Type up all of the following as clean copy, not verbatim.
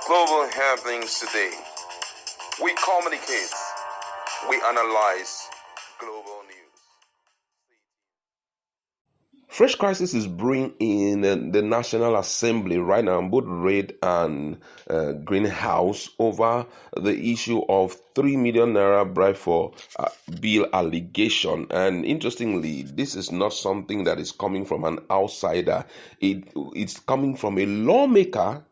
Global happenings today. We communicate. We analyze global news. Fresh crisis is brewing in the National Assembly right now, both red and green house, over the issue of 3 million naira bribe for bill allegation. And interestingly, this is not something that is coming from an outsider. It's coming from a lawmaker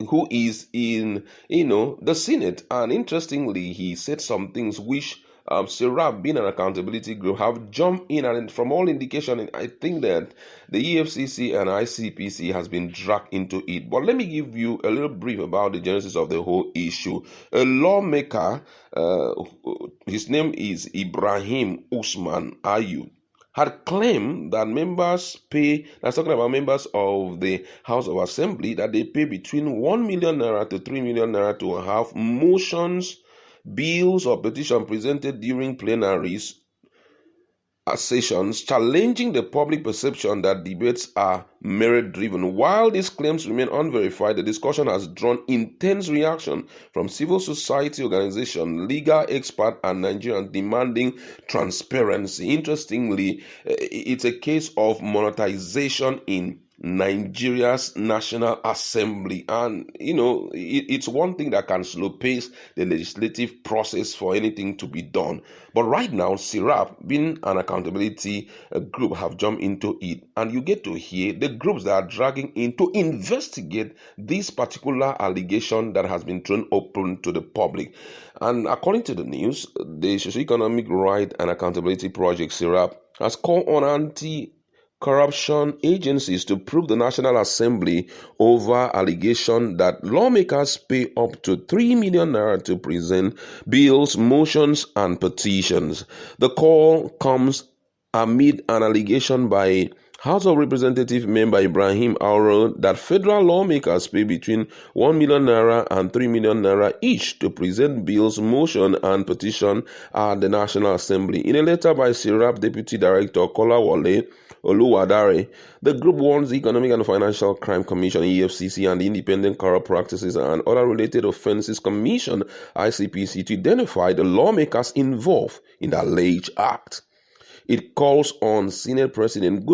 who is in the Senate. And interestingly, he said some things which SERAP, being an accountability group, have jumped in, and from all indication, I think that the Efcc and ICPC has been dragged into it. But let me give you a little brief about the genesis of the whole issue. A lawmaker, his name is Ibrahim Usman Ayu, had claimed that members pay, that's talking about members of the House of Assembly, that they pay between 1 million naira to 3 million naira to have motions, bills, or petitions presented during plenaries sessions challenging the public perception that debates are merit-driven. While these claims remain unverified, the discussion has drawn intense reaction from civil society organizations, legal experts, and Nigerians demanding transparency. Interestingly, it's a case of monetization in Nigeria's National Assembly, and it's one thing that can slow pace the legislative process for anything to be done. But right now, SERAP, being an accountability group, have jumped into it, and you get to hear the groups that are dragging in to investigate this particular allegation that has been thrown open to the public. And according to the news, the Socio-Economic Right and Accountability Project, SERAP, has called on anti-corruption agencies to probe the National Assembly over allegation that lawmakers pay up to 3 million naira to present bills, motions, and petitions. The call comes amid an allegation by House of Representatives member Ibrahim Auro that federal lawmakers pay between 1 million naira and 3 million naira each to present bills, motion, and petition at the National Assembly. In a letter by SERAP Deputy Director Kolawole Oluwadare, the group warns the Economic and Financial Crime Commission (EFCC) and the Independent Corrupt Practices and Other Related Offences Commission (ICPC) to identify the lawmakers involved in the alleged act. It calls on Senate President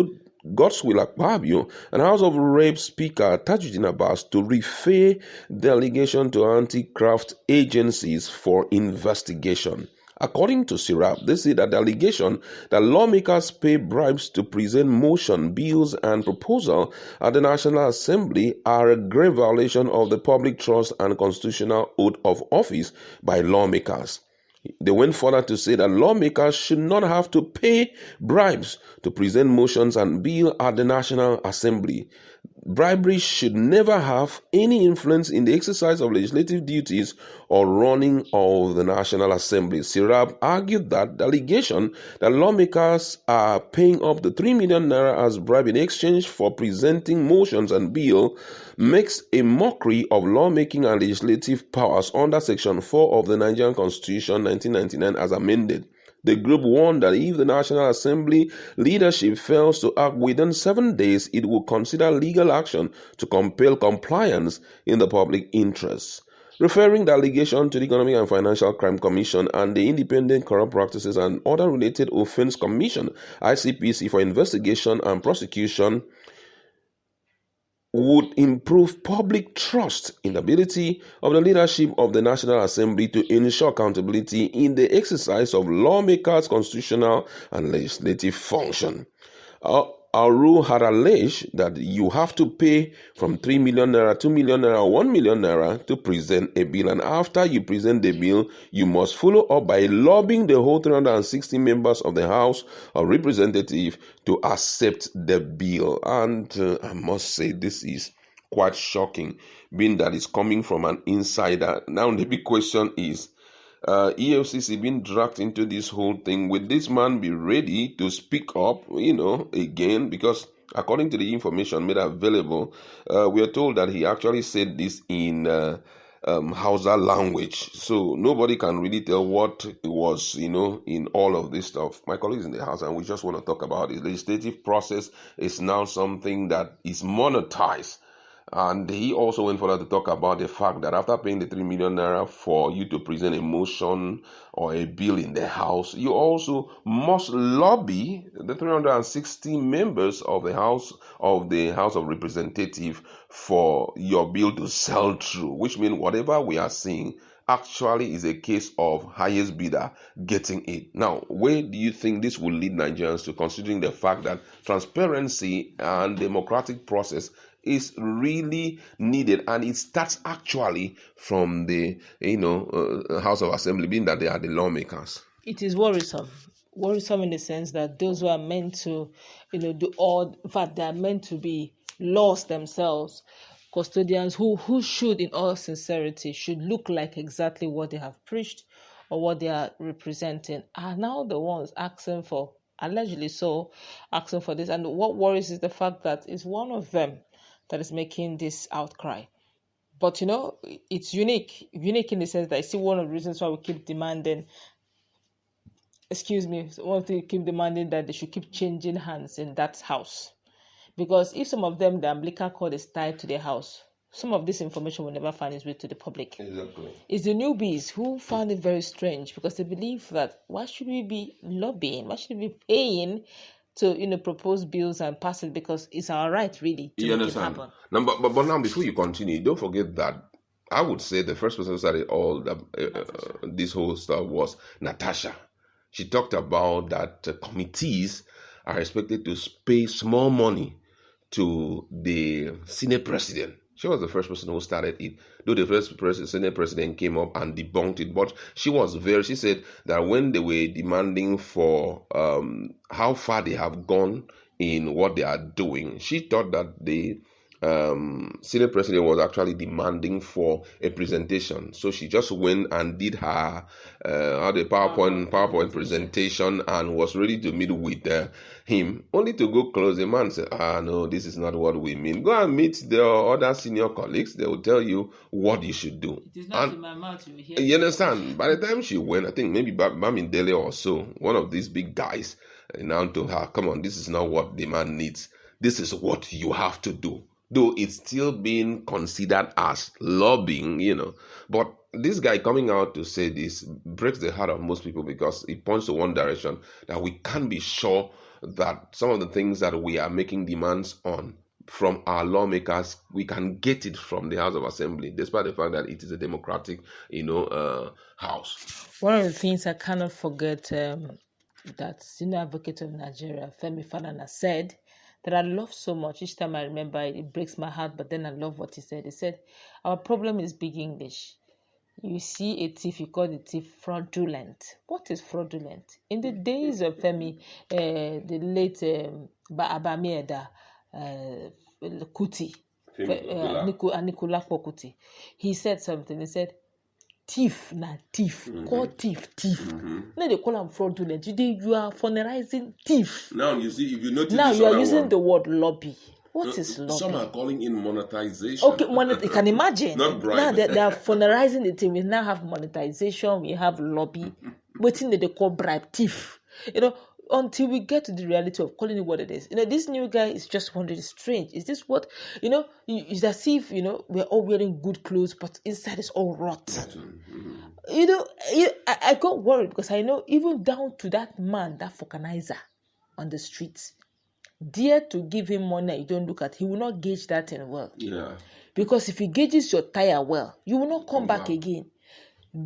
Godswill Akpabio and House of Rep Speaker Tajuddin Abbas to refer the allegation to anti-graft agencies for investigation. According to SERAP, they say that the allegation that lawmakers pay bribes to present motion, bills, and proposals at the National Assembly are a grave violation of the public trust and constitutional oath of office by lawmakers. They went further to say that lawmakers should not have to pay bribes to present motions and bills at the National Assembly. Bribery should never have any influence in the exercise of legislative duties or running of the National Assembly. SERAP argued that the allegation that lawmakers are paying up to 3 million naira as bribe in exchange for presenting motions and bills makes a mockery of lawmaking and legislative powers under Section 4 of the Nigerian Constitution 1999 as amended. The group warned that if the National Assembly leadership fails to act within 7 days, it will consider legal action to compel compliance in the public interest. Referring the allegation to the Economic and Financial Crime Commission and the Independent Corrupt Practices and Other Related Offences Commission (ICPC) for investigation and prosecution, would improve public trust in the ability of the leadership of the National Assembly to ensure accountability in the exercise of lawmakers' constitutional and legislative function. Auru had alleged that you have to pay from 3 million naira, 2 million naira, 1 million naira to present a bill, and after you present the bill, you must follow up by lobbying the whole 360 members of the House of Representatives to accept the bill. And I must say, this is quite shocking, being that it's coming from an insider. Now, the big question is, EFCC being dragged into this whole thing. Will this man be ready to speak up, again? Because according to the information made available, we are told that he actually said this in Hausa language. So nobody can really tell what it was, in all of this stuff. My colleagues in the House, and we just want to talk about it. The legislative process is now something that is monetized. And he also went further to talk about the fact that after paying the 3 million naira for you to present a motion or a bill in the House, you also must lobby the 360 members of the House of Representatives for your bill to sell through, which means whatever we are seeing actually is a case of highest bidder getting it. Now, where do you think this will lead Nigerians to, considering the fact that transparency and democratic process is really needed, and it starts actually from the House of Assembly, being that they are the lawmakers? It is worrisome in the sense that those who are meant to do all, in fact they are meant to be laws themselves, custodians who should, in all sincerity, should look like exactly what they have preached or what they are representing, are now the ones asking for, allegedly so, asking for this. And what worries is the fact that it's one of them that is making this outcry. But it's unique in the sense that I see one of the reasons why we keep demanding, that they should keep changing hands in that house. Because if some of them, the umbilical cord is tied to their house, some of this information will never find its way to the public. Exactly. It's the newbies who found it very strange, because they believe that why should we be lobbying? Why should we be paying to propose bills and pass it, because it's our right really to make it happen. Now, but now, before you continue, don't forget that I would say the first person who started all this whole stuff was Natasha. She talked about that committees are expected to pay small money to the Senate president. She was the first person who started it, though the first Senate president came up and debunked it. But she said that when they were demanding for how far they have gone in what they are doing, she thought that the Senate president was actually demanding for a presentation. So she just went and did her PowerPoint presentation and was ready to meet with him, only to go close the man and say, no, this is not what we mean. Go and meet the other senior colleagues. They will tell you what you should do. It is not in my mouth. You understand? By the time she went, I think maybe Bamindele or so, one of these big guys, announced to her, come on, this is not what the man needs. This is what you have to do. Though it's still being considered as lobbying, But this guy coming out to say this breaks the heart of most people, because it points to one direction, that we can't be sure that some of the things that we are making demands on from our lawmakers, we can get it from the House of Assembly, despite the fact that it is a democratic, house. One of the things I cannot forget that Senior Advocate of Nigeria, Femi Falana, said, that I love so much. Each time I remember it, it breaks my heart, but then I love what he said. He said, our problem is big English. You see a thief, you call the thief fraudulent. What is fraudulent? In the days of Femi, the late Abamieda Kuti, Nicola Kuti, he said something. He said, thief, call thief. Now they call them fraudulent. You are funnelizing thief. Now you see, if you notice, now you are using the word lobby. What is lobby? Some are calling in monetization. Okay, you can imagine. Not bribe. Now they are funnelizing the thing. We now have monetization. We have lobby. Waiting that they call bribe, thief. Until we get to the reality of calling it what it is. This new guy is just wondering, strange. Is this what, it's as if, we're all wearing good clothes, but inside is all rotten. I got worried, because I know even down to that man, that vulcanizer on the streets, dare to give him money you don't look at, he will not gauge that thing well. Yeah. Because if he gauges your tire well, you will not come back again.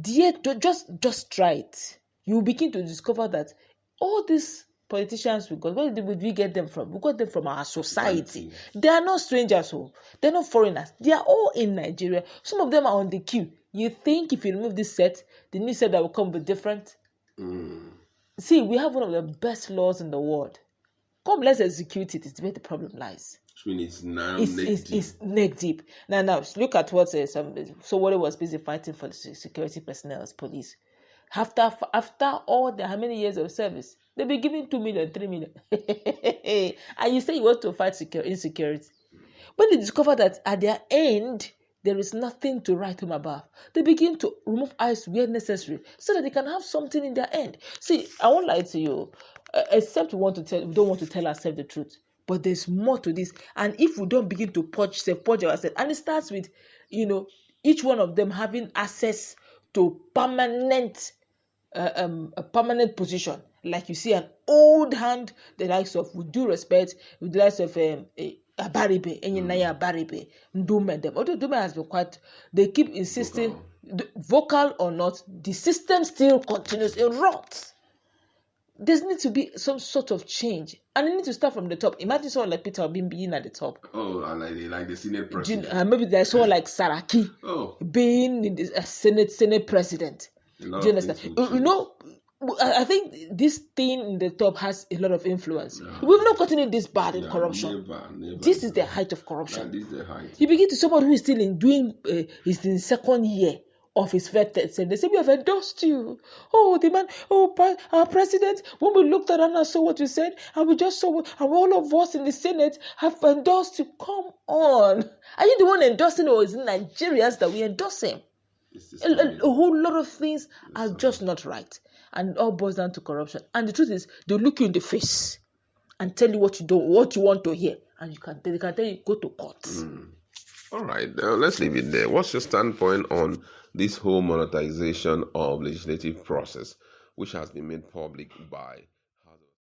Dare to just try it. You will begin to discover that all these politicians we got, where did we get them from? We got them from our society. They are not strangers. They're not foreigners. They are all in Nigeria. Some of them are on the queue. You think if you remove this set, the new set that will come will be different? See, we have one of the best laws in the world. Come, let's execute it. It's where the problem lies. Which means it's neck deep. Now, look at what somebody was busy fighting for the security personnel as police. After all how many years of service, they'll be giving 2 million, 3 million. And you say you want to fight insecurity. When they discover that at their end, there is nothing to write home about, they begin to remove eyes where necessary so that they can have something in their end. See, I won't lie to you, except we don't want to tell ourselves the truth. But there's more to this. And if we don't begin to purge ourselves, and it starts with, each one of them having access to a permanent position. Like you see an old hand, the likes of, with due respect, with the likes of Bribe, Bribe, Ndume. Although Ndume has been quite, they keep insisting, vocal or not, the system still continues, it rots. There needs to be some sort of change, and it needs to start from the top. Imagine someone like Peter Obi being at the top. Oh, like the Senate president. Maybe there's someone like Saraki being in the Senate president. Do you understand? I think this thing in the top has a lot of influence. We've not gotten it this bad in corruption. Never. This is the height of corruption. This is the height. You begin to someone who is still is in second year of his first term. They say, we have endorsed you. Oh, the man, our president, when we looked around and saw what you said, and we just saw, and all of us in the Senate have endorsed you. Come on. Are you the one endorsing, or is it Nigerians that we endorse him? A whole lot of things are just not right. And it all boils down to corruption. And the truth is, they'll look you in the face and tell you what you want to hear. And they can tell you, go to court. All right, let's leave it there. What's your standpoint on this whole monetization of legislative process, which has been made public by